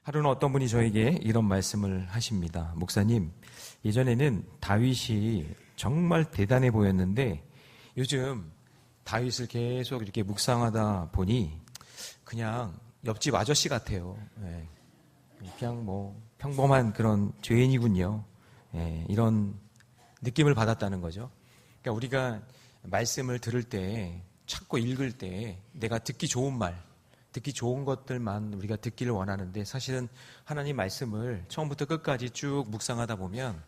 하루는 어떤 분이 저에게 이런 말씀을 하십니다. 목사님, 예전에는 다윗이 정말 대단해 보였는데 요즘 다윗을 계속 이렇게 묵상하다 보니 그냥 옆집 아저씨 같아요. 그냥 뭐 평범한 그런 죄인이군요. 이런 느낌을 받았다는 거죠. 그러니까 우리가 말씀을 들을 때, 찾고 읽을 때 내가 듣기 좋은 말, 듣기 좋은 것들만 우리가 듣기를 원하는데 사실은 하나님 말씀을 처음부터 끝까지 쭉 묵상하다 보면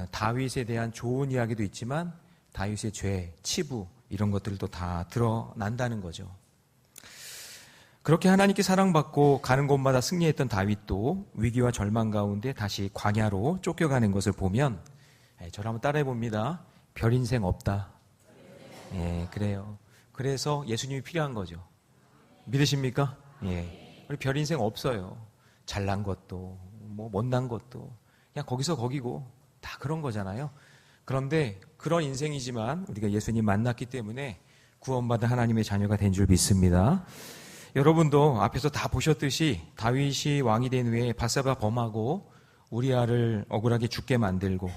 다윗에 대한 좋은 이야기도 있지만 다윗의 죄, 치부 이런 것들도 다 드러난다는 거죠. 그렇게 하나님께 사랑받고 가는 곳마다 승리했던 다윗도 위기와 절망 가운데 다시 광야로 쫓겨가는 것을 보면 저를 한번 따라해 봅니다. 별 인생 없다. 그래요. 그래서 예수님이 필요한 거죠. 믿으십니까? 우리 별 인생 없어요. 잘난 것도 뭐 못난 것도 그냥 거기서 거기고 다 그런 거잖아요. 그런데 그런 인생이지만 우리가 예수님 만났기 때문에 구원받은 하나님의 자녀가 된 줄 믿습니다. 여러분도 앞에서 다 보셨듯이 다윗이 왕이 된 후에 밧세바 범하고 우리아를 억울하게 죽게 만들고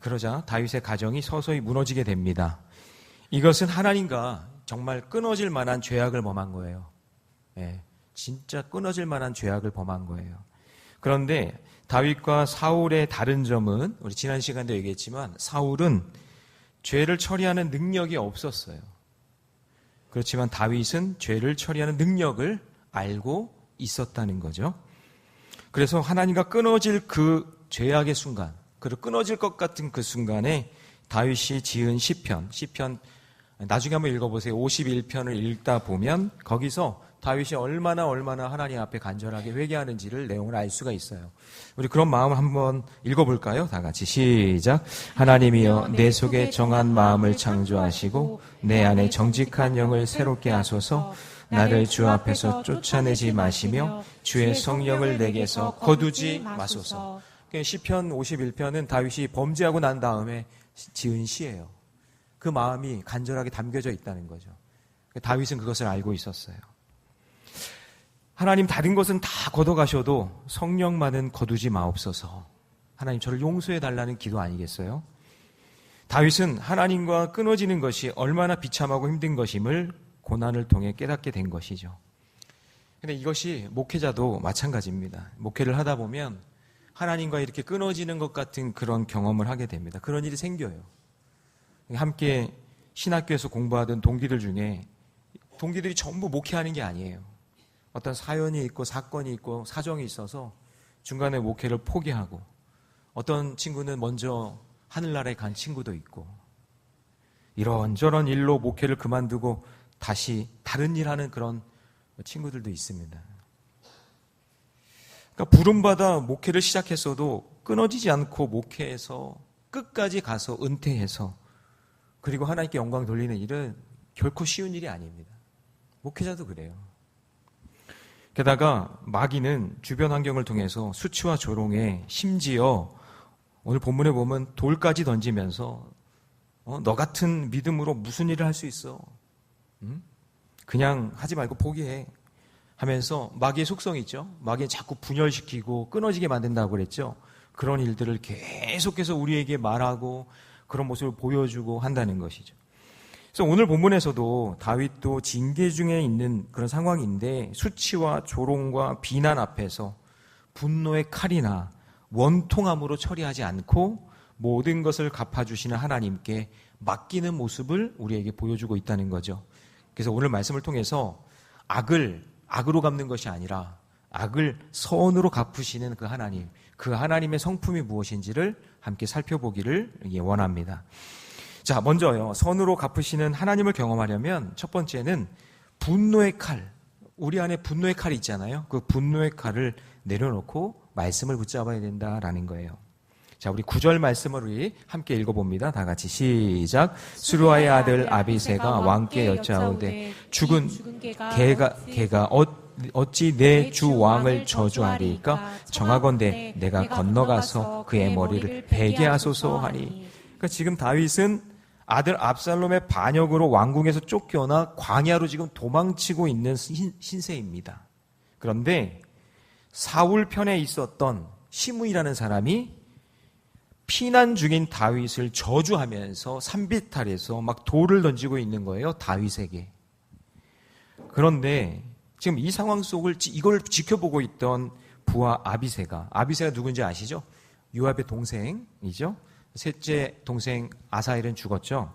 그러자 다윗의 가정이 서서히 무너지게 됩니다. 이것은 하나님과 정말 끊어질 만한 죄악을 범한 거예요. 진짜 끊어질 만한 죄악을 범한 거예요. 그런데 다윗과 사울의 다른 점은 우리 지난 시간도 얘기했지만 사울은 죄를 처리하는 능력이 없었어요. 그렇지만 다윗은 죄를 처리하는 능력을 알고 있었다는 거죠. 그래서 하나님과 끊어질 그 죄악의 순간, 그리고 끊어질 것 같은 그 순간에 다윗이 지은 시편 나중에 한번 읽어보세요. 51편을 읽다 보면 거기서 다윗이 얼마나 하나님 앞에 간절하게 회개하는지를 내용을 알 수가 있어요. 우리 그런 마음을 한번 읽어볼까요? 다 같이 시작. 하나님이여 내 속에 정한 마음을 창조하시고 내 안에 정직한 영을 새롭게 하소서. 나를 주 앞에서 쫓아내지 마시며 주의 성령을 내게서 거두지 마소서. 시편 51편은 다윗이 범죄하고 난 다음에 지은 시예요. 그 마음이 간절하게 담겨져 있다는 거죠. 다윗은 그것을 알고 있었어요. 하나님 다른 것은 다 걷어가셔도 성령만은 거두지 마옵소서. 하나님 저를 용서해 달라는 기도 아니겠어요? 다윗은 하나님과 끊어지는 것이 얼마나 비참하고 힘든 것임을 고난을 통해 깨닫게 된 것이죠. 근데 이것이 목회자도 마찬가지입니다. 목회를 하다 보면 하나님과 이렇게 끊어지는 것 같은 그런 경험을 하게 됩니다. 그런 일이 생겨요. 함께 신학교에서 공부하던 동기들 중에 동기들이 전부 목회하는 게 아니에요. 어떤 사연이 있고 사건이 있고 사정이 있어서 중간에 목회를 포기하고 어떤 친구는 먼저 하늘나라에 간 친구도 있고 이런저런 일로 목회를 그만두고 다시 다른 일 하는 그런 친구들도 있습니다. 그러니까 부름받아 목회를 시작했어도 끊어지지 않고 목회해서 끝까지 가서 은퇴해서 그리고 하나님께 영광 돌리는 일은 결코 쉬운 일이 아닙니다. 목회자도 그래요. 게다가 마귀는 주변 환경을 통해서 수치와 조롱에 심지어 오늘 본문에 보면 돌까지 던지면서 너 같은 믿음으로 무슨 일을 할 수 있어? 그냥 하지 말고 포기해 하면서 마귀의 속성이 있죠. 마귀는 자꾸 분열시키고 끊어지게 만든다고 그랬죠. 그런 일들을 계속해서 우리에게 말하고 그런 모습을 보여주고 한다는 것이죠. 그래서 오늘 본문에서도 다윗도 징계 중에 있는 그런 상황인데 수치와 조롱과 비난 앞에서 분노의 칼이나 원통함으로 처리하지 않고 모든 것을 갚아주시는 하나님께 맡기는 모습을 우리에게 보여주고 있다는 거죠. 그래서 오늘 말씀을 통해서 악을 악으로 갚는 것이 아니라 악을 선으로 갚으시는 그 하나님, 그 하나님의 성품이 무엇인지를 함께 살펴보기를 원합니다. 자, 먼저요. 선으로 갚으시는 하나님을 경험하려면 첫 번째는 분노의 칼, 우리 안에 분노의 칼이 있잖아요. 그 분노의 칼을 내려놓고 말씀을 붙잡아야 된다라는 거예요. 자, 우리 9절 말씀을 우리 함께 읽어봅니다. 다 같이 시작. 수르아의 아들 아비새가 왕께 여짜오되 죽은 개가 어찌 내 주 왕을 저주하리까? 정하건대 내가 건너가서 그의 머리를 베게 하소서 하니. 그러니까 지금 다윗은 아들 압살롬의 반역으로 왕궁에서 쫓겨나 광야로 지금 도망치고 있는 신세입니다. 그런데 사울 편에 있었던 시므이라는 사람이 피난 중인 다윗을 저주하면서 산비탈에서 막 돌을 던지고 있는 거예요, 다윗에게. 그런데 지금 이 상황 속을 이걸 지켜보고 있던 부하 아비새가 누군지 아시죠? 요압의 동생이죠. 셋째 동생 아사엘은 죽었죠.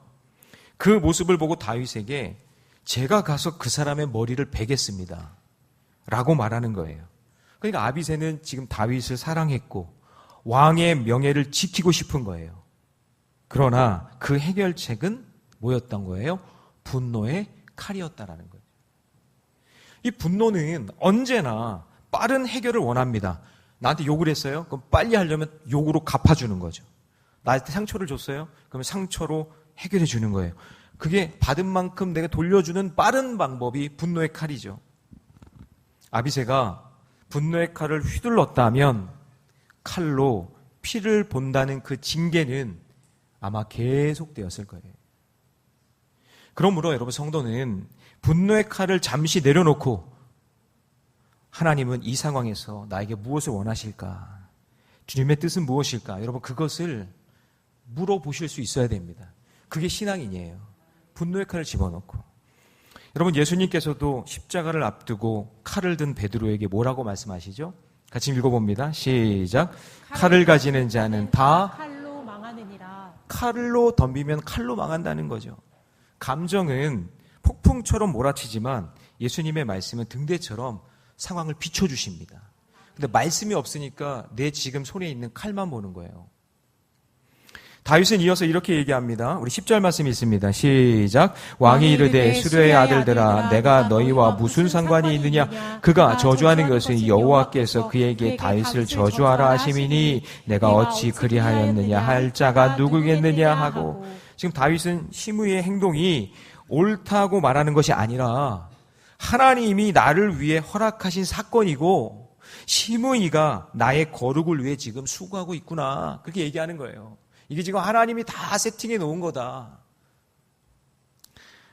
그 모습을 보고 다윗에게 제가 가서 그 사람의 머리를 베겠습니다 라고 말하는 거예요. 그러니까 아비새는 지금 다윗을 사랑했고 왕의 명예를 지키고 싶은 거예요. 그러나 그 해결책은 뭐였던 거예요? 분노의 칼이었다라는 거예요. 이 분노는 언제나 빠른 해결을 원합니다. 나한테 욕을 했어요? 그럼 빨리 하려면 욕으로 갚아주는 거죠. 나한테 상처를 줬어요? 그러면 상처로 해결해 주는 거예요. 그게 받은 만큼 내가 돌려주는 빠른 방법이 분노의 칼이죠. 아비새가 분노의 칼을 휘둘렀다면 칼로 피를 본다는 그 징계는 아마 계속되었을 거예요. 그러므로 여러분 성도는 분노의 칼을 잠시 내려놓고 하나님은 이 상황에서 나에게 무엇을 원하실까? 주님의 뜻은 무엇일까? 여러분 그것을 물어보실 수 있어야 됩니다. 그게 신앙인이에요. 분노의 칼을 집어넣고. 여러분 예수님께서도 십자가를 앞두고 칼을 든 베드로에게 뭐라고 말씀하시죠? 같이 읽어봅니다. 시작. 칼을 가지는 자는 다 칼로 망하느니라. 칼로 덤비면 칼로 망한다는 거죠. 감정은 폭풍처럼 몰아치지만 예수님의 말씀은 등대처럼 상황을 비춰주십니다. 근데 말씀이 없으니까 내 지금 손에 있는 칼만 보는 거예요. 다윗은 이어서 이렇게 얘기합니다. 우리 10절 말씀이 있습니다. 시작. 왕이 이르되 수레의 아들들아 내가 너희와 무슨 상관이 있느냐? 그가 저주하는 것은 여호와께서 그에게 다윗을 저주하라 하심이니 내가 어찌 그리하였느냐 할 자가 누구겠느냐 하고. 지금 다윗은 시므이의 행동이 옳다고 말하는 것이 아니라 하나님이 나를 위해 허락하신 사건이고 시므이가 나의 거룩을 위해 지금 수고하고 있구나. 그렇게 얘기하는 거예요. 이게 지금 하나님이 다 세팅해 놓은 거다.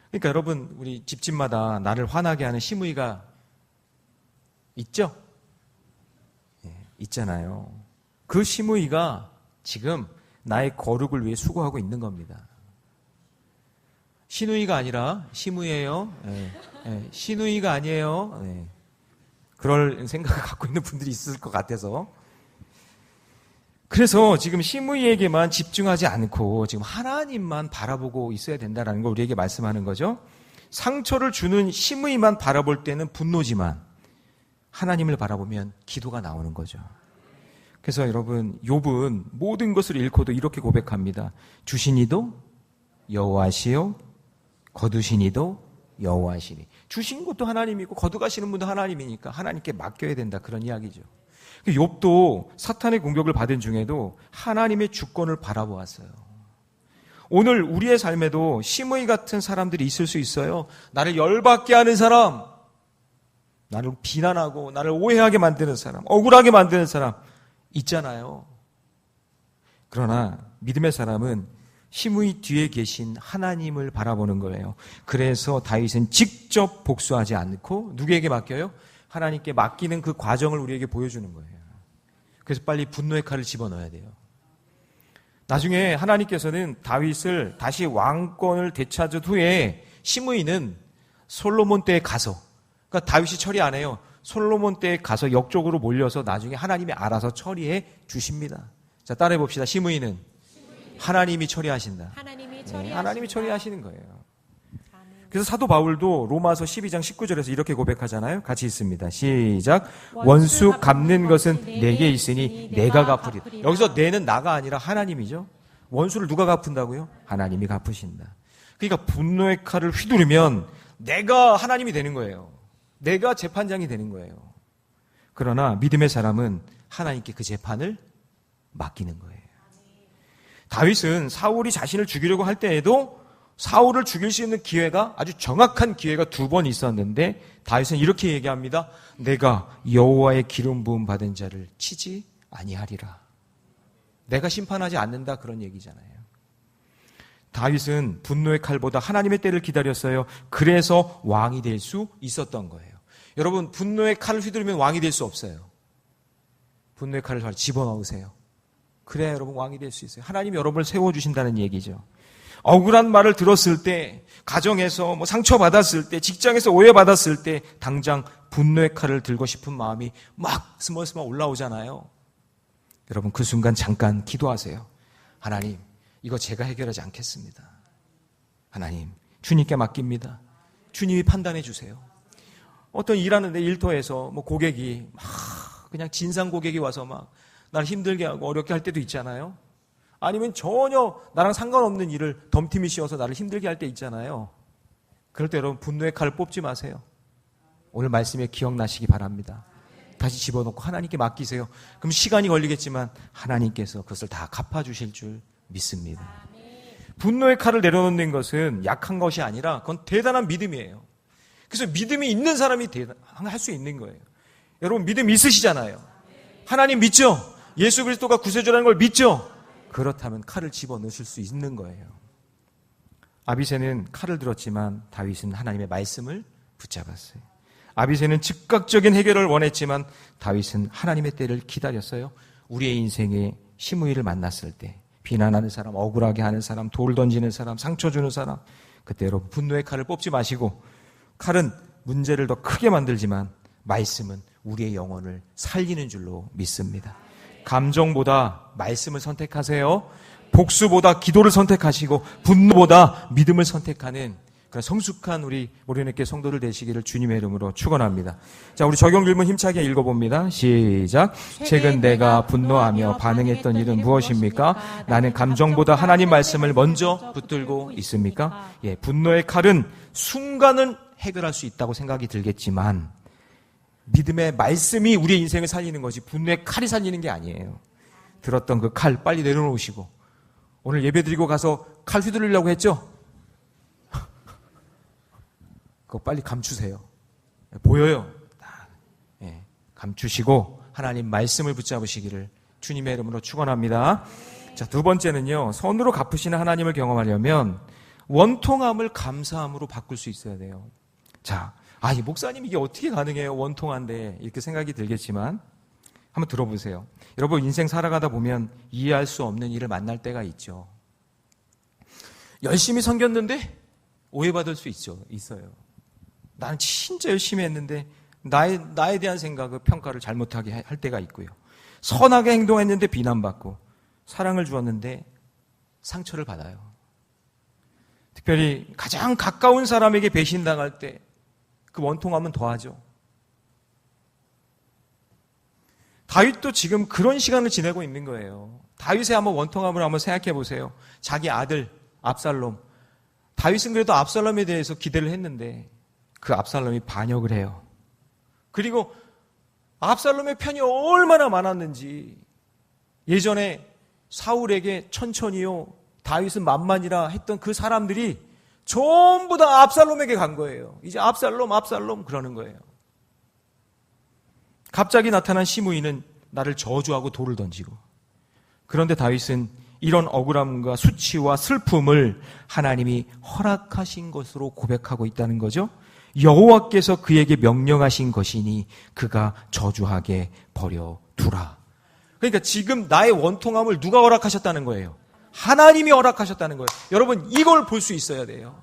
그러니까 여러분 우리 집집마다 나를 화나게 하는 시므이가 있죠? 예, 있잖아요. 그 시므이가 지금 나의 거룩을 위해 수고하고 있는 겁니다. 시누이가 아니라 시므이예요. 예, 예, 시누이가 아니에요. 예. 그럴 생각을 갖고 있는 분들이 있을 것 같아서. 그래서 지금 시므이에게만 집중하지 않고 지금 하나님만 바라보고 있어야 된다는 걸 우리에게 말씀하는 거죠. 상처를 주는 시므이만 바라볼 때는 분노지만 하나님을 바라보면 기도가 나오는 거죠. 그래서 여러분 욥은 모든 것을 잃고도 이렇게 고백합니다. 주신 이도 여호와시요 거두신 이도 여호와시니. 주신 것도 하나님이고 거두가시는 분도 하나님이니까 하나님께 맡겨야 된다, 그런 이야기죠. 욥도 사탄의 공격을 받은 중에도 하나님의 주권을 바라보았어요. 오늘 우리의 삶에도 시므이 같은 사람들이 있을 수 있어요. 나를 열받게 하는 사람, 나를 비난하고 나를 오해하게 만드는 사람, 억울하게 만드는 사람 있잖아요. 그러나 믿음의 사람은 시므이 뒤에 계신 하나님을 바라보는 거예요. 그래서 다윗은 직접 복수하지 않고 누구에게 맡겨요? 하나님께 맡기는 그 과정을 우리에게 보여주는 거예요. 그래서 빨리 분노의 칼을 집어넣어야 돼요. 나중에 하나님께서는 다윗을 다시 왕권을 되찾은 후에 시므이는 솔로몬 때에 가서, 그러니까 다윗이 처리 안 해요. 솔로몬 때에 가서 역적으로 몰려서 나중에 하나님이 알아서 처리해 주십니다. 자, 따라해 봅시다. 시므이는 하나님이 처리하신다. 하나님이 처리하시는 거예요. 그래서 사도 바울도 로마서 12장 19절에서 이렇게 고백하잖아요. 같이 있습니다. 시작. 원수 갚는 것은 내게 있으니 내가 갚으리라. 여기서 내는 나가 아니라 하나님이죠. 원수를 누가 갚은다고요? 하나님이 갚으신다. 그러니까 분노의 칼을 휘두르면 내가 하나님이 되는 거예요. 내가 재판장이 되는 거예요. 그러나 믿음의 사람은 하나님께 그 재판을 맡기는 거예요. 다윗은 사울이 자신을 죽이려고 할 때에도 사울을 죽일 수 있는 기회가, 아주 정확한 기회가 2번 있었는데 다윗은 이렇게 얘기합니다. 내가 여호와의 기름 부음 받은 자를 치지 아니하리라. 내가 심판하지 않는다, 그런 얘기잖아요. 다윗은 분노의 칼보다 하나님의 때를 기다렸어요. 그래서 왕이 될 수 있었던 거예요. 여러분 분노의 칼을 휘두르면 왕이 될 수 없어요. 분노의 칼을 집어넣으세요. 그래야 여러분 왕이 될 수 있어요. 하나님이 여러분을 세워주신다는 얘기죠. 억울한 말을 들었을 때, 가정에서 상처받았을 때, 직장에서 오해받았을 때 당장 분노의 칼을 들고 싶은 마음이 막 스멀스멀 올라오잖아요. 여러분 그 순간 잠깐 기도하세요. 하나님, 이거 제가 해결하지 않겠습니다. 하나님, 주님께 맡깁니다. 주님이 판단해 주세요. 어떤 일하는데 일터에서 고객이 막 그냥 진상 고객이 와서 막 나를 힘들게 하고 어렵게 할 때도 있잖아요. 아니면 전혀 나랑 상관없는 일을 덤팀이 씌워서 나를 힘들게 할 때 있잖아요. 그럴 때 여러분 분노의 칼을 뽑지 마세요. 오늘 말씀에 기억나시기 바랍니다. 다시 집어넣고 하나님께 맡기세요. 그럼 시간이 걸리겠지만 하나님께서 그것을 다 갚아주실 줄 믿습니다. 분노의 칼을 내려놓는 것은 약한 것이 아니라 그건 대단한 믿음이에요. 그래서 믿음이 있는 사람이 할 수 있는 거예요. 여러분 믿음 있으시잖아요. 하나님 믿죠? 예수 그리스도가 구세주라는 걸 믿죠? 그렇다면 칼을 집어넣으실 수 있는 거예요. 아비새는 칼을 들었지만 다윗은 하나님의 말씀을 붙잡았어요. 아비새는 즉각적인 해결을 원했지만 다윗은 하나님의 때를 기다렸어요. 우리의 인생에 시므이를 만났을 때 비난하는 사람, 억울하게 하는 사람, 돌 던지는 사람, 상처 주는 사람, 그때 여러분 분노의 칼을 뽑지 마시고, 칼은 문제를 더 크게 만들지만 말씀은 우리의 영혼을 살리는 줄로 믿습니다. 감정보다 말씀을 선택하세요. 복수보다 기도를 선택하시고 분노보다 믿음을 선택하는 그런 성숙한 우리 모리네께 성도들 되시기를 주님의 이름으로 축원합니다. 자, 우리 적용 질문 힘차게 읽어봅니다. 시작. 최근 내가 분노하며 반응했던 일은 무엇입니까? 나는 감정보다 하나님 말씀을 먼저 붙들고 있습니까? 예, 분노의 칼은 순간은 해결할 수 있다고 생각이 들겠지만 믿음의 말씀이 우리의 인생을 살리는 것이 분노의 칼이 살리는 게 아니에요. 들었던 그 칼 빨리 내려놓으시고, 오늘 예배드리고 가서 칼 휘두르려고 했죠? 그거 빨리 감추세요. 보여요. 예, 감추시고 하나님 말씀을 붙잡으시기를 주님의 이름으로 축원합니다. 자, 두 번째는요, 선으로 갚으시는 하나님을 경험하려면 원통함을 감사함으로 바꿀 수 있어야 돼요. 자, 이 목사님 이게 어떻게 가능해요? 원통한데 이렇게 생각이 들겠지만 한번 들어보세요. 여러분 인생 살아가다 보면 이해할 수 없는 일을 만날 때가 있죠. 열심히 섬겼는데 오해받을 수 있어요. 나는 진짜 열심히 했는데 나에 대한 생각을 평가를 잘못하게 할 때가 있고요. 선하게 행동했는데 비난받고 사랑을 주었는데 상처를 받아요. 특별히 가장 가까운 사람에게 배신당할 때 그 원통함은 더하죠. 다윗도 지금 그런 시간을 지내고 있는 거예요. 다윗의 한번 원통함을 한번 생각해 보세요. 자기 아들 압살롬. 다윗은 그래도 압살롬에 대해서 기대를 했는데 그 압살롬이 반역을 해요. 그리고 압살롬의 편이 얼마나 많았는지 예전에 사울에게 천천히요 다윗은 만만이라 했던 그 사람들이 전부 다 압살롬에게 간 거예요. 이제 압살롬 그러는 거예요. 갑자기 나타난 시므이는 나를 저주하고 돌을 던지고, 그런데 다윗은 이런 억울함과 수치와 슬픔을 하나님이 허락하신 것으로 고백하고 있다는 거죠. 여호와께서 그에게 명령하신 것이니 그가 저주하게 버려두라. 그러니까 지금 나의 원통함을 누가 허락하셨다는 거예요? 하나님이 허락하셨다는 거예요. 여러분 이걸 볼 수 있어야 돼요.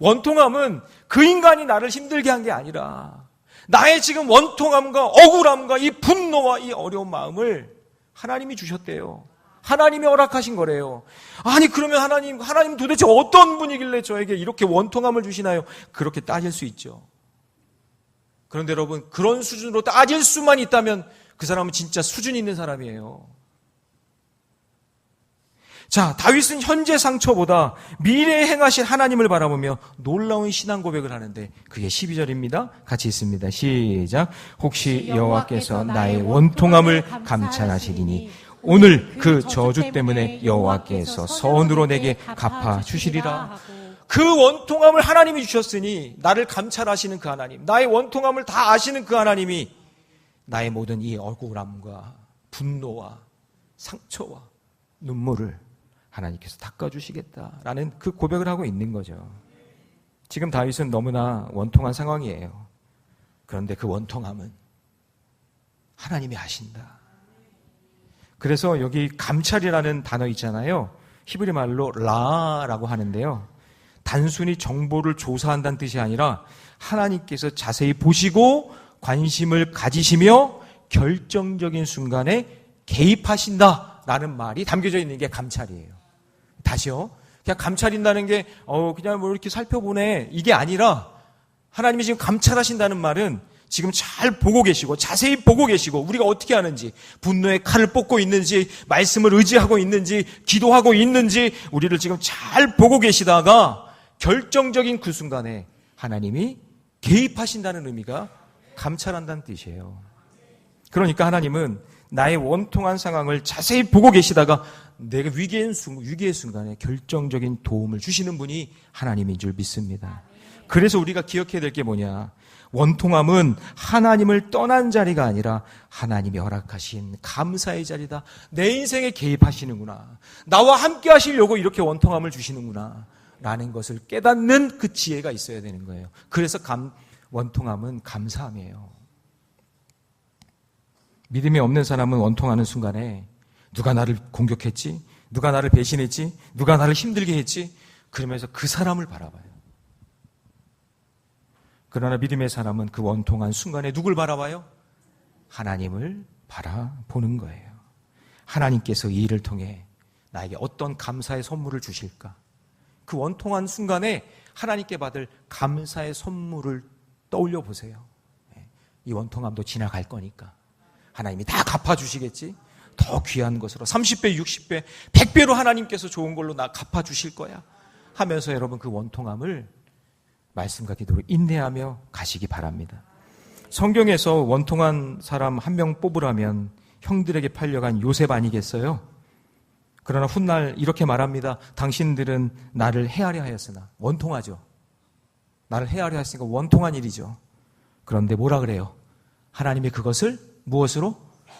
원통함은 그 인간이 나를 힘들게 한 게 아니라 나의 지금 원통함과 억울함과 이 분노와 이 어려운 마음을 하나님이 주셨대요. 하나님이 허락하신 거래요. 아니 그러면 하나님 도대체 어떤 분이길래 저에게 이렇게 원통함을 주시나요? 그렇게 따질 수 있죠. 그런데 여러분 그런 수준으로 따질 수만 있다면 그 사람은 진짜 수준 있는 사람이에요. 자, 다윗은 현재 상처보다 미래에 행하실 하나님을 바라보며 놀라운 신앙 고백을 하는데 그게 12절입니다. 같이 있습니다. 시작. 혹시 여호와께서 나의 원통함을 감찰하시리니 오늘 그 저주 때문에 여호와께서 선으로 내게 갚아주시리라. 그 원통함을 하나님이 주셨으니 나를 감찰하시는 그 하나님, 나의 원통함을 다 아시는 그 하나님이 나의 모든 이 억울함과 분노와 상처와 눈물을 하나님께서 닦아주시겠다라는 그 고백을 하고 있는 거죠. 지금 다윗은 너무나 원통한 상황이에요. 그런데 그 원통함은 하나님이 아신다. 그래서 여기 감찰이라는 단어 있잖아요. 히브리 말로 라라고 하는데요. 단순히 정보를 조사한다는 뜻이 아니라 하나님께서 자세히 보시고 관심을 가지시며 결정적인 순간에 개입하신다라는 말이 담겨져 있는 게 감찰이에요. 다시요. 그냥 감찰인다는 게 그냥 뭐 이렇게 살펴보네 이게 아니라 하나님이 지금 감찰하신다는 말은 지금 잘 보고 계시고 자세히 보고 계시고 우리가 어떻게 하는지, 분노의 칼을 뽑고 있는지, 말씀을 의지하고 있는지, 기도하고 있는지 우리를 지금 잘 보고 계시다가 결정적인 그 순간에 하나님이 개입하신다는 의미가 감찰한다는 뜻이에요. 그러니까 하나님은 나의 원통한 상황을 자세히 보고 계시다가 내가 위기의 순간에 결정적인 도움을 주시는 분이 하나님인 줄 믿습니다. 그래서 우리가 기억해야 될 게 뭐냐? 원통함은 하나님을 떠난 자리가 아니라 하나님이 허락하신 감사의 자리다. 내 인생에 개입하시는구나. 나와 함께 하시려고 이렇게 원통함을 주시는구나. 라는 것을 깨닫는 그 지혜가 있어야 되는 거예요. 그래서 원통함은 감사함이에요. 믿음이 없는 사람은 원통하는 순간에 누가 나를 공격했지? 누가 나를 배신했지? 누가 나를 힘들게 했지? 그러면서 그 사람을 바라봐요. 그러나 믿음의 사람은 그 원통한 순간에 누굴 바라봐요? 하나님을 바라보는 거예요. 하나님께서 이 일을 통해 나에게 어떤 감사의 선물을 주실까? 그 원통한 순간에 하나님께 받을 감사의 선물을 떠올려 보세요. 이 원통함도 지나갈 거니까 하나님이 다 갚아주시겠지? 더 귀한 것으로 30배, 60배, 100배로 하나님께서 좋은 걸로 나 갚아주실 거야 하면서 여러분 그 원통함을 말씀과 기도로 인내하며 가시기 바랍니다. 성경에서 원통한 사람 한 명 뽑으라면 형들에게 팔려간 요셉 아니겠어요? 그러나 훗날 이렇게 말합니다. 당신들은 나를 해하려 하였으나 원통하죠. 나를 해하려 했으니까 원통한 일이죠. 그런데 뭐라 그래요? 하나님이 그것을 무엇으로?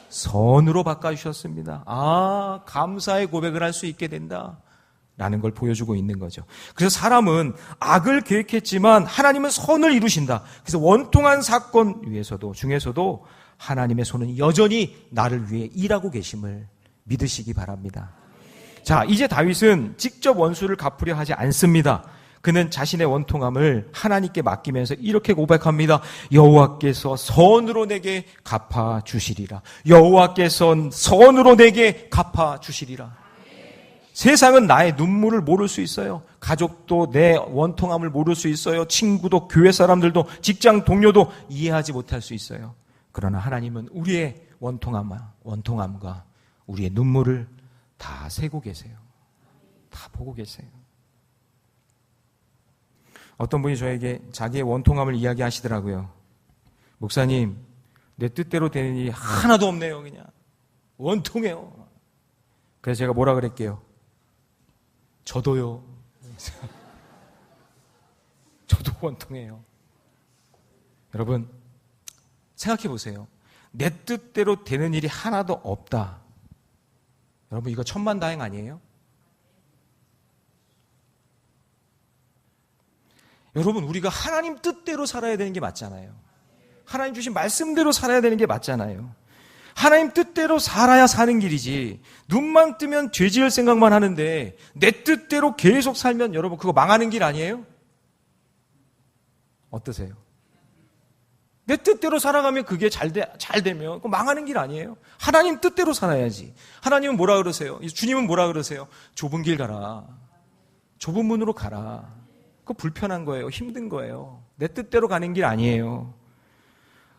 선으로 바꿔주셨습니다. 감사의 고백을 할 수 있게 된다. 라는 걸 보여주고 있는 거죠. 그래서 사람은 악을 계획했지만 하나님은 선을 이루신다. 그래서 원통한 사건 중에서도 하나님의 손은 여전히 나를 위해 일하고 계심을 믿으시기 바랍니다. 자, 이제 다윗은 직접 원수를 갚으려 하지 않습니다. 그는 자신의 원통함을 하나님께 맡기면서 이렇게 고백합니다. 여호와께서 선으로 내게 갚아주시리라. 여호와께서 선으로 내게 갚아주시리라. 세상은 나의 눈물을 모를 수 있어요. 가족도 내 원통함을 모를 수 있어요. 친구도, 교회 사람들도, 직장 동료도 이해하지 못할 수 있어요. 그러나 하나님은 우리의 원통함과 우리의 눈물을 다 세고 계세요. 다 보고 계세요. 어떤 분이 저에게 자기의 원통함을 이야기하시더라고요. 목사님, 내 뜻대로 되는 일이 하나도 없네요. 그냥 원통해요. 그래서 제가 뭐라 그랬게요? 저도요. 저도 원통해요. 여러분, 생각해 보세요. 내 뜻대로 되는 일이 하나도 없다. 여러분, 이거 천만다행 아니에요? 여러분, 우리가 하나님 뜻대로 살아야 되는 게 맞잖아요. 하나님 주신 말씀대로 살아야 되는 게 맞잖아요. 하나님 뜻대로 살아야 사는 길이지, 눈만 뜨면 죄 지을 생각만 하는데 내 뜻대로 계속 살면 여러분 그거 망하는 길 아니에요? 어떠세요? 내 뜻대로 살아가면 그게 잘 되면 그거 망하는 길 아니에요? 하나님 뜻대로 살아야지. 하나님은 뭐라 그러세요? 주님은 뭐라 그러세요? 좁은 길 가라. 좁은 문으로 가라. 그거 불편한 거예요. 힘든 거예요. 내 뜻대로 가는 길 아니에요.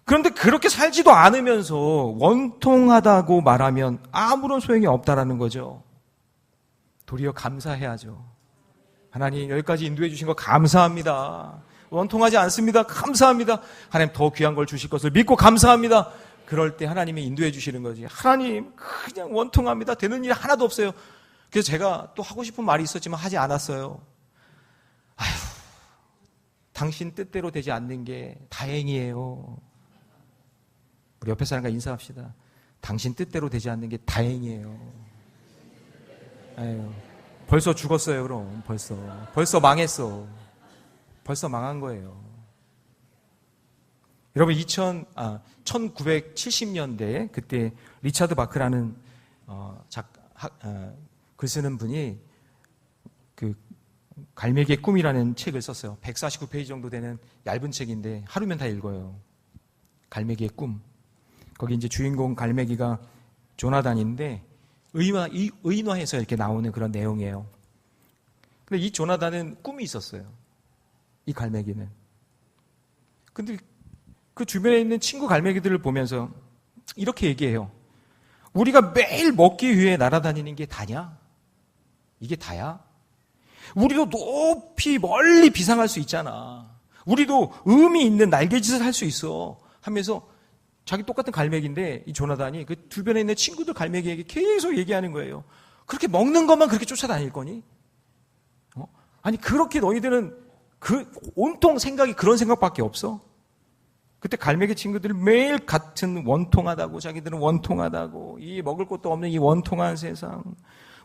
그런데 그렇게 살지도 않으면서 원통하다고 말하면 아무런 소용이 없다라는 거죠. 도리어 감사해야죠. 하나님, 여기까지 인도해 주신 거 감사합니다. 원통하지 않습니다. 감사합니다. 하나님 더 귀한 걸 주실 것을 믿고 감사합니다. 그럴 때 하나님이 인도해 주시는 거지. 하나님, 그냥 원통합니다. 되는 일 하나도 없어요. 그래서 제가 또 하고 싶은 말이 있었지만 하지 않았어요. 당신 뜻대로 되지 않는 게 다행이에요. 우리 옆에 사람과 인사합시다. 당신 뜻대로 되지 않는 게 다행이에요. 벌써 죽었어요. 그럼 벌써 망했어. 벌써 망한 거예요. 여러분 1970년대에 그때 리차드 바크라는 글 쓰는 분이 그 갈매기의 꿈이라는 책을 썼어요. 149페이지 정도 되는 얇은 책인데 하루면 다 읽어요. 갈매기의 꿈. 거기 이제 주인공 갈매기가 조나단인데 의인화해서 이렇게 나오는 그런 내용이에요. 근데 이 조나단은 꿈이 있었어요. 이 갈매기는. 근데 그 주변에 있는 친구 갈매기들을 보면서 이렇게 얘기해요. 우리가 매일 먹기 위해 날아다니는 게 다냐? 이게 다야? 우리도 높이 멀리 비상할 수 있잖아. 우리도 의미 있는 날개짓을 할 수 있어. 하면서 자기 똑같은 갈매기인데 이 조나단이 그 주변에 있는 친구들 갈매기에게 계속 얘기하는 거예요. 그렇게 먹는 것만 그렇게 쫓아다닐 거니? 아니 그렇게 너희들은 그 온통 생각이 그런 생각밖에 없어? 그때 갈매기 친구들이 매일 같은 원통하다고, 자기들은 원통하다고, 이 먹을 것도 없는 이 원통한 세상,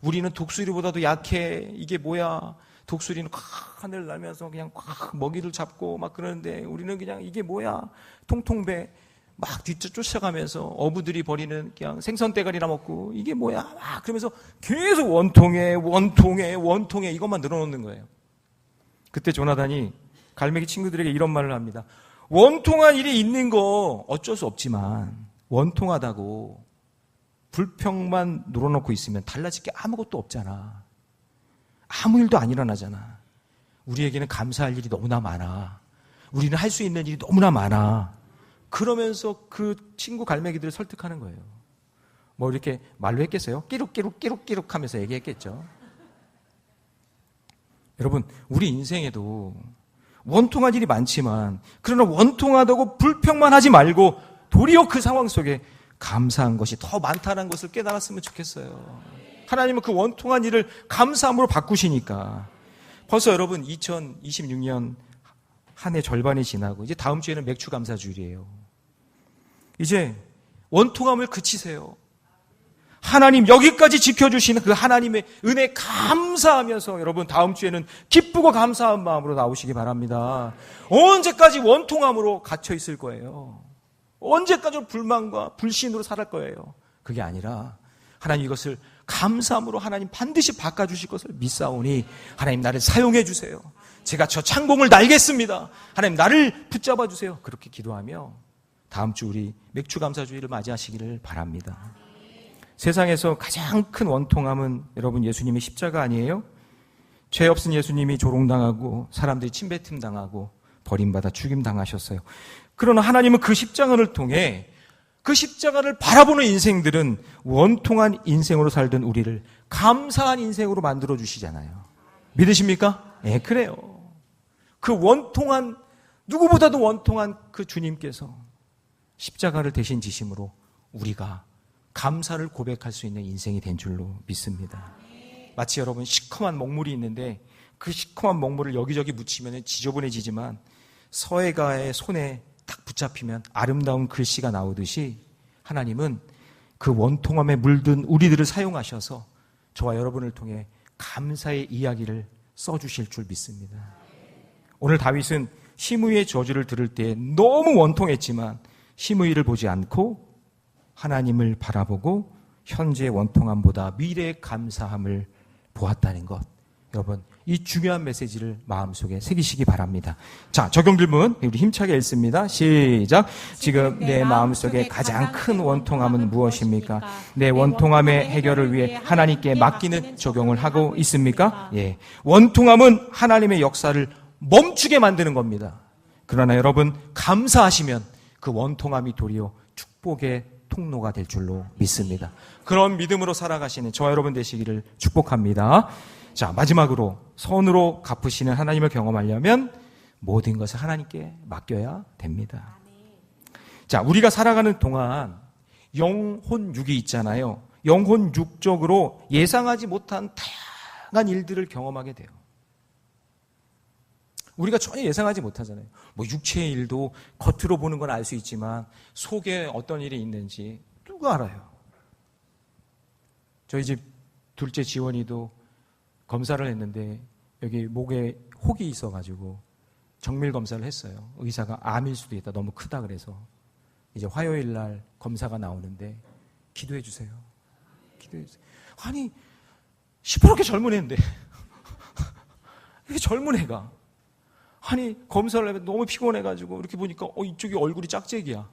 우리는 독수리보다도 약해, 이게 뭐야? 독수리는 콱 하늘 날면서 그냥 콱 먹이를 잡고 막 그러는데 우리는 그냥 이게 뭐야? 통통배 막 쫓아가면서 어부들이 버리는 그냥 생선대가리나 먹고 이게 뭐야? 막 그러면서 계속 원통해 이것만 늘어놓는 거예요. 그때 조나단이 갈매기 친구들에게 이런 말을 합니다. 원통한 일이 있는 거 어쩔 수 없지만 원통하다고 불평만 늘어놓고 있으면 달라질 게 아무것도 없잖아. 아무 일도 안 일어나잖아. 우리에게는 감사할 일이 너무나 많아. 우리는 할 수 있는 일이 너무나 많아. 그러면서 그 친구 갈매기들을 설득하는 거예요. 뭐 이렇게 말로 했겠어요? 끼룩 하면서 얘기했겠죠. 여러분, 우리 인생에도 원통한 일이 많지만 그러나 원통하다고 불평만 하지 말고 도리어 그 상황 속에 감사한 것이 더 많다는 것을 깨달았으면 좋겠어요. 하나님은 그 원통한 일을 감사함으로 바꾸시니까. 벌써 여러분 2026년 한 해 절반이 지나고 이제 다음 주에는 맥주 감사 주일이에요. 이제 원통함을 그치세요. 하나님 여기까지 지켜주시는 그 하나님의 은혜 감사하면서 여러분 다음 주에는 기쁘고 감사한 마음으로 나오시기 바랍니다. 언제까지 원통함으로 갇혀 있을 거예요? 언제까지 불만과 불신으로 살할 거예요? 그게 아니라 하나님 이것을 감사함으로 하나님 반드시 바꿔주실 것을 믿사오니 하나님 나를 사용해 주세요. 제가 저 창공을 날겠습니다. 하나님 나를 붙잡아 주세요. 그렇게 기도하며 다음 주 우리 맥주 감사주의를 맞이하시기를 바랍니다. 세상에서 가장 큰 원통함은 여러분 예수님의 십자가 아니에요? 죄 없은 예수님이 조롱당하고 사람들이 침뱉음 당하고 버림받아 죽임당하셨어요. 그러나 하나님은 그 십자가를 통해 그 십자가를 바라보는 인생들은 원통한 인생으로 살던 우리를 감사한 인생으로 만들어 주시잖아요. 믿으십니까? 네, 그래요. 그 원통한, 누구보다도 원통한 그 주님께서 십자가를 대신 지심으로 우리가 감사를 고백할 수 있는 인생이 된 줄로 믿습니다. 마치 여러분 시커먼 먹물이 있는데 그 시커먼 먹물을 여기저기 묻히면 지저분해지지만 서해가의 손에 딱 붙잡히면 아름다운 글씨가 나오듯이 하나님은 그 원통함에 물든 우리들을 사용하셔서 저와 여러분을 통해 감사의 이야기를 써주실 줄 믿습니다. 오늘 다윗은 시므이의 저주를 들을 때 너무 원통했지만 시므이를 보지 않고 하나님을 바라보고 현재의 원통함보다 미래의 감사함을 보았다는 것. 여러분 이 중요한 메시지를 마음속에 새기시기 바랍니다. 자, 적용 질문 우리 힘차게 읽습니다. 시작. 지금 내 마음속에 가장 큰 원통함은 무엇입니까? 내 원통함의 해결을 위해 하나님께 맡기는 적용을 하고 있습니까? 예. 원통함은 하나님의 역사를 멈추게 만드는 겁니다. 그러나 여러분 감사하시면 그 원통함이 도리어 축복의 통로가 될 줄로 믿습니다. 그런 믿음으로 살아가시는 저와 여러분 되시기를 축복합니다. 자, 마지막으로 선으로 갚으시는 하나님을 경험하려면 모든 것을 하나님께 맡겨야 됩니다. 자, 우리가 살아가는 동안 영혼육이 있잖아요. 영혼육적으로 예상하지 못한 다양한 일들을 경험하게 돼요. 우리가 전혀 예상하지 못하잖아요. 뭐 육체의 일도 겉으로 보는 건 알 수 있지만 속에 어떤 일이 있는지 누가 알아요? 저희 집 둘째 지원이도 검사를 했는데 여기 목에 혹이 있어가지고 정밀 검사를 했어요. 의사가 암일 수도 있다. 너무 크다 그래서 이제 화요일 날 검사가 나오는데 기도해 주세요. 기도해주세요. 아니, 시퍼렇게 젊은 애인데. 이렇게 젊은 애가. 아니, 검사를 하면 너무 피곤해가지고, 이렇게 보니까, 이쪽이 얼굴이 짝짝이야.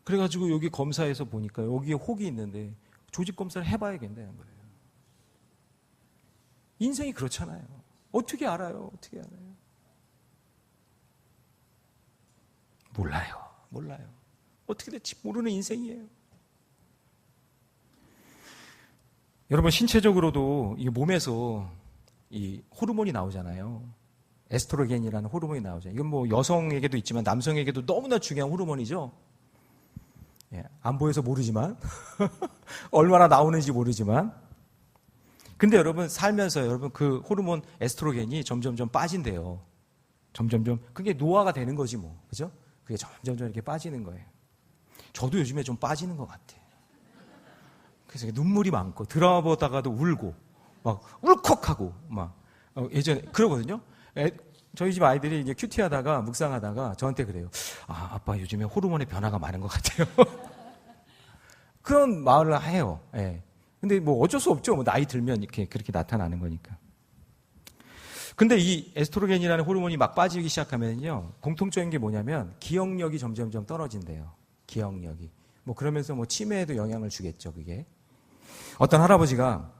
그래가지고 여기 검사에서 보니까 여기에 혹이 있는데, 조직검사를 해봐야겠다는 거예요. 인생이 그렇잖아요. 어떻게 알아요? 어떻게 알아요? 몰라요. 어떻게 될지 모르는 인생이에요. 여러분, 신체적으로도 이 몸에서 이 호르몬이 나오잖아요. 에스트로겐이라는 호르몬이 나오잖아요. 이건 뭐 여성에게도 있지만 남성에게도 너무나 중요한 호르몬이죠. 예, 안 보여서 모르지만 얼마나 나오는지 모르지만, 근데 여러분 살면서 여러분 그 호르몬 에스트로겐이 점점점 빠진대요. 점점점 그게 노화가 되는 거지 뭐, 그죠? 그게 점점점 이렇게 빠지는 거예요. 저도 요즘에 좀 빠지는 것 같아요. 그래서 눈물이 많고 드라마 보다가도 울고 막 울컥하고 막 예전에 그러거든요. 저희 집 아이들이 이제 큐티하다가 묵상하다가 저한테 그래요. 아빠 요즘에 호르몬의 변화가 많은 것 같아요. 그런 말을 해요. 예. 근데 뭐 어쩔 수 없죠. 뭐 나이 들면 이렇게 그렇게 나타나는 거니까. 근데 이 에스트로겐이라는 호르몬이 막 빠지기 시작하면요, 공통적인 게 뭐냐면 기억력이 점점점 떨어진대요. 기억력이. 뭐 그러면서 뭐 치매에도 영향을 주겠죠, 그게. 어떤 할아버지가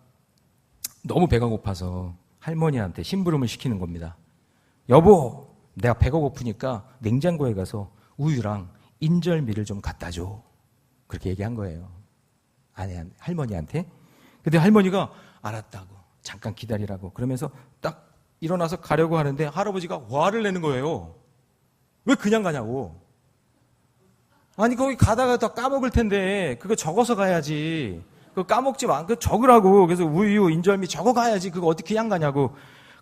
너무 배가 고파서 할머니한테 심부름을 시키는 겁니다. 여보, 내가 배가 고프니까 냉장고에 가서 우유랑 인절미를 좀 갖다 줘. 그렇게 얘기한 거예요. 할머니한테. 근데 할머니가 알았다고, 잠깐 기다리라고 그러면서 딱 일어나서 가려고 하는데 할아버지가 화를 내는 거예요. 왜 그냥 가냐고. 아니, 거기 가다가 더 까먹을 텐데 그거 적어서 가야지. 그거 까먹지 마. 그거 적으라고. 그래서 우유, 인절미 적어 가야지. 그거 어떻게 그냥 가냐고.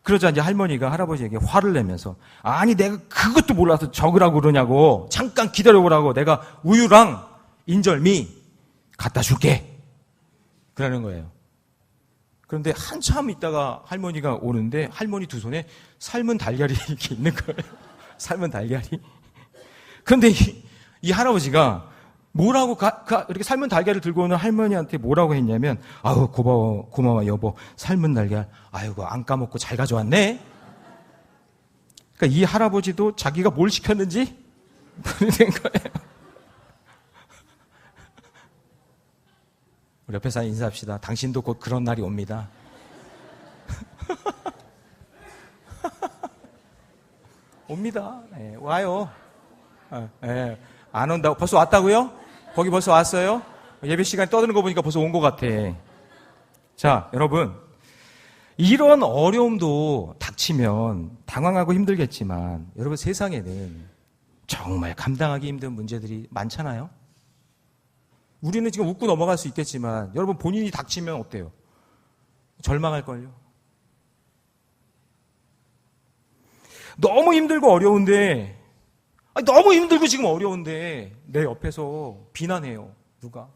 그러자 이제 할머니가 할아버지에게 화를 내면서, 아니, 내가 그것도 몰라서 적으라고 그러냐고. 잠깐 기다려보라고. 내가 우유랑 인절미 갖다 줄게. 그러는 거예요. 그런데 한참 있다가 할머니가 오는데 할머니 두 손에 삶은 달걀이 이렇게 있는 거예요. 삶은 달걀이. 그런데 이 할아버지가 뭐라고 이렇게 삶은 달걀을 들고 오는 할머니한테 뭐라고 했냐면, 아우, 고마워 여보, 삶은 달걀, 아이고 안 까먹고 잘 가져왔네. 그러니까 이 할아버지도 자기가 뭘 시켰는지 모르는 거예요. 우리 옆에 사람 인사합시다. 당신도 곧 그런 날이 옵니다. 옵니다. 네, 와요. 네, 안 온다고. 벌써 왔다고요? 거기 벌써 왔어요? 예배 시간에 떠드는 거 보니까 벌써 온 것 같아. 자, 여러분, 이런 어려움도 닥치면 당황하고 힘들겠지만, 여러분, 세상에는 정말 감당하기 힘든 문제들이 많잖아요. 우리는 지금 웃고 넘어갈 수 있겠지만 여러분 본인이 닥치면 어때요? 절망할걸요. 너무 힘들고 어려운데, 너무 힘들고 지금 어려운데 내 옆에서 비난해요. 누가?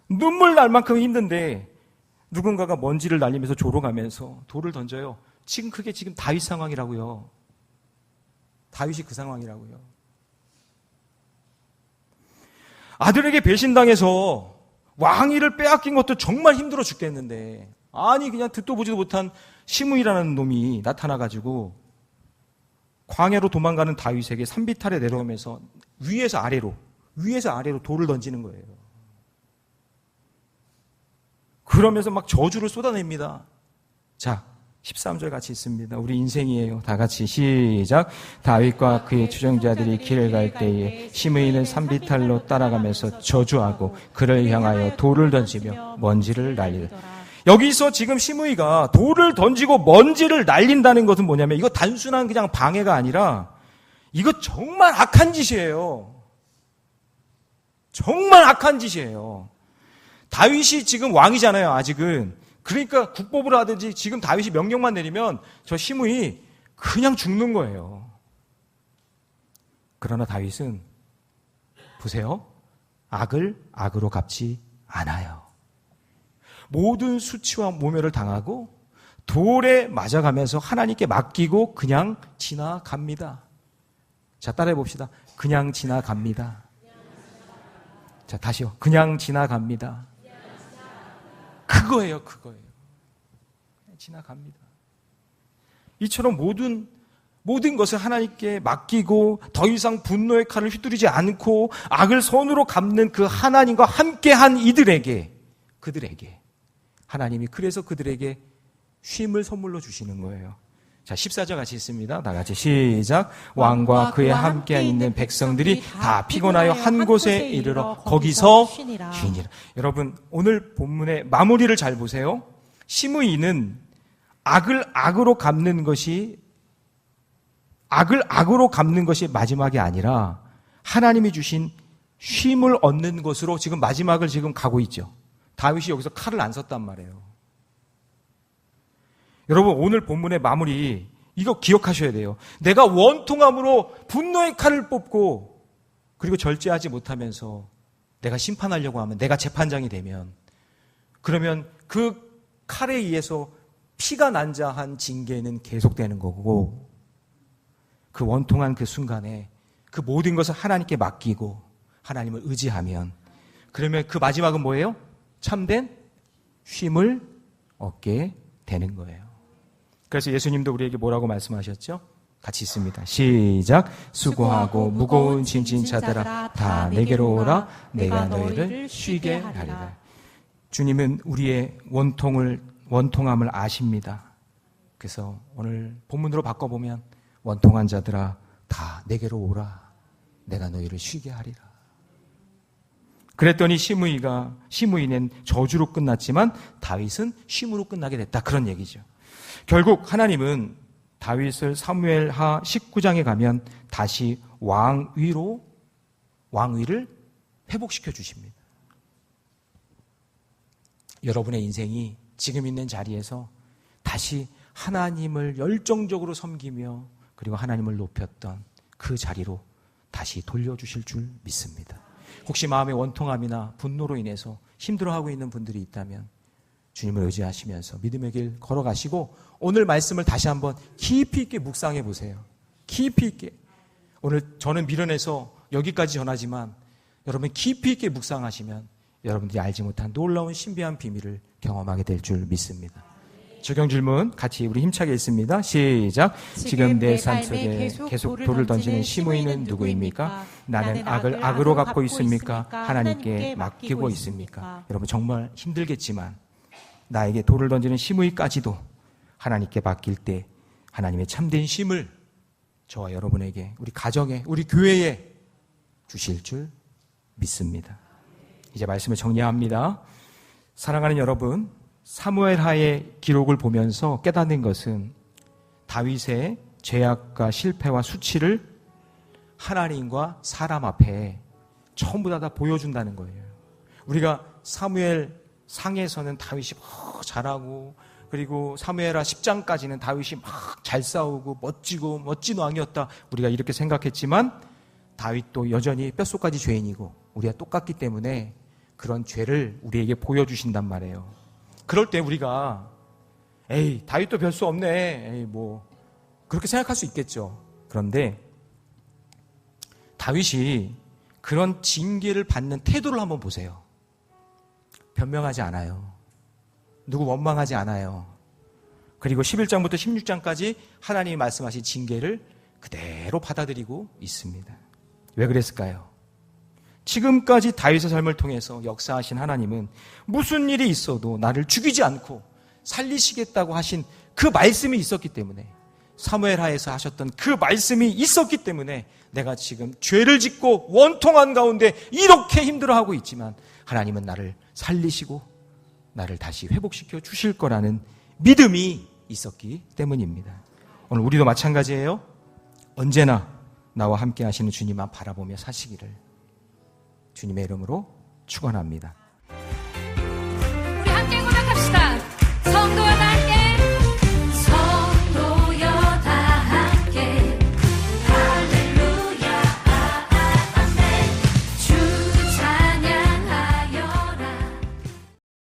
눈물 날 만큼 힘든데 누군가가 먼지를 날리면서 조롱하면서 돌을 던져요. 지금 그게 지금 다윗 상황이라고요. 다윗이 그 상황이라고요. 아들에게 배신당해서 왕위를 빼앗긴 것도 정말 힘들어 죽겠는데, 아니 그냥 듣도 보지도 못한 시므이라는 놈이 나타나가지고 광야로 도망가는 다윗에게 산비탈에 내려오면서 위에서 아래로 돌을 던지는 거예요. 그러면서 막 저주를 쏟아냅니다. 자, 13절 같이 있습니다. 우리 인생이에요. 다 같이 시작. 다윗과 그의 추종자들이 길을 갈 때에 시므이는 산비탈로 따라가면서 저주하고 그를 향하여 돌을 던지며 먼지를 날리더라. 여기서 지금 시므이가 돌을 던지고 먼지를 날린다는 것은 뭐냐면, 이거 단순한 그냥 방해가 아니라 이거 정말 악한 짓이에요. 정말 악한 짓이에요. 다윗이 지금 왕이잖아요, 아직은. 그러니까 국법을 하든지 지금 다윗이 명령만 내리면 저 시므이 그냥 죽는 거예요. 그러나 다윗은 보세요. 악을 악으로 갚지 않아요. 모든 수치와 모멸을 당하고 돌에 맞아가면서 하나님께 맡기고 그냥 지나갑니다. 자, 따라해 봅시다. 그냥 지나갑니다. 자, 다시요. 그냥 지나갑니다. 그거예요. 지나갑니다. 이처럼 모든 것을 하나님께 맡기고 더 이상 분노의 칼을 휘두르지 않고 악을 손으로 갚는 그 하나님과 함께한 그들에게 하나님이 그래서 그들에게 쉼을 선물로 주시는 거예요. 자, 14절 같이 있습니다. 다 같이 시작. 왕과 그에 함께 있는 백성들이 다 피곤하여 한 곳에 이르러 거기서 쉬니라. 여러분, 오늘 본문의 마무리를 잘 보세요. 시므이는 악을 악으로 갚는 것이 마지막이 아니라 하나님이 주신 쉼을 얻는 것으로 지금 마지막을 지금 가고 있죠. 다윗이 여기서 칼을 안 썼단 말이에요. 여러분, 오늘 본문의 마무리 이거 기억하셔야 돼요. 내가 원통함으로 분노의 칼을 뽑고 그리고 절제하지 못하면서 내가 심판하려고 하면, 내가 재판장이 되면, 그러면 그 칼에 의해서 피가 난자한 징계는 계속되는 거고, 그 원통한 그 순간에 그 모든 것을 하나님께 맡기고 하나님을 의지하면, 그러면 그 마지막은 뭐예요? 참된 쉼을 얻게 되는 거예요. 그래서 예수님도 우리에게 뭐라고 말씀하셨죠? 같이 있습니다. 시작. 수고하고 무거운 짐진 자들아 다 내게로 오라. 내가 너희를 쉬게 하리라. 주님은 우리의 원통함을 아십니다. 그래서 오늘 본문으로 바꿔보면 원통한 자들아 다 내게로 오라. 내가 너희를 쉬게 하리라. 그랬더니 시므이는 저주로 끝났지만 다윗은 쉼으로 끝나게 됐다. 그런 얘기죠. 결국 하나님은 다윗을 사무엘하 19장에 가면 다시 왕위를 회복시켜 주십니다. 여러분의 인생이 지금 있는 자리에서 다시 하나님을 열정적으로 섬기며 그리고 하나님을 높였던 그 자리로 다시 돌려주실 줄 믿습니다. 혹시 마음의 원통함이나 분노로 인해서 힘들어하고 있는 분들이 있다면 주님을 의지하시면서 믿음의 길 걸어가시고 오늘 말씀을 다시 한번 깊이 있게 묵상해 보세요. 깊이 있게. 오늘 저는 밀어내서 여기까지 전하지만 여러분 깊이 있게 묵상하시면 여러분들이 알지 못한 놀라운 신비한 비밀을 경험하게 될 줄 믿습니다. 적용 질문 같이 우리 힘차게 읽습니다. 시작. 지금 내 삶 속에 계속 돌을 던지는 시므이는 누구입니까? 나는 악을 악으로 갚고 있습니까? 하나님께 맡기고 있습니까? 여러분 정말 힘들겠지만 나에게 돌을 던지는 시므이까지도 하나님께 맡길 때 하나님의 참된 쉼을 저와 여러분에게, 우리 가정에, 우리 교회에 주실 줄 믿습니다. 이제 말씀을 정리합니다. 사랑하는 여러분, 사무엘하의 기록을 보면서 깨닫는 것은 다윗의 죄악과 실패와 수치를 하나님과 사람 앞에 전부 다 보여준다는 거예요. 우리가 사무엘 상에서는 다윗이 막 잘하고, 그리고 사무엘하 10장까지는 다윗이 막 잘 싸우고 멋진 왕이었다, 우리가 이렇게 생각했지만 다윗도 여전히 뼛속까지 죄인이고 우리가 똑같기 때문에 그런 죄를 우리에게 보여주신단 말이에요. 그럴 때 우리가 에이 다윗도 별 수 없네, 에이 뭐 그렇게 생각할 수 있겠죠. 그런데 다윗이 그런 징계를 받는 태도를 한번 보세요. 변명하지 않아요. 누구 원망하지 않아요. 그리고 11장부터 16장까지 하나님이 말씀하신 징계를 그대로 받아들이고 있습니다. 왜 그랬을까요? 지금까지 다윗의 삶을 통해서 역사하신 하나님은 무슨 일이 있어도 나를 죽이지 않고 살리시겠다고 하신 그 말씀이 있었기 때문에, 사무엘하에서 하셨던 그 말씀이 있었기 때문에 내가 지금 죄를 짓고 원통한 가운데 이렇게 힘들어하고 있지만 하나님은 나를 살리시고 나를 다시 회복시켜 주실 거라는 믿음이 있었기 때문입니다. 오늘 우리도 마찬가지예요. 언제나 나와 함께 하시는 주님만 바라보며 사시기를 주님의 이름으로 축원합니다.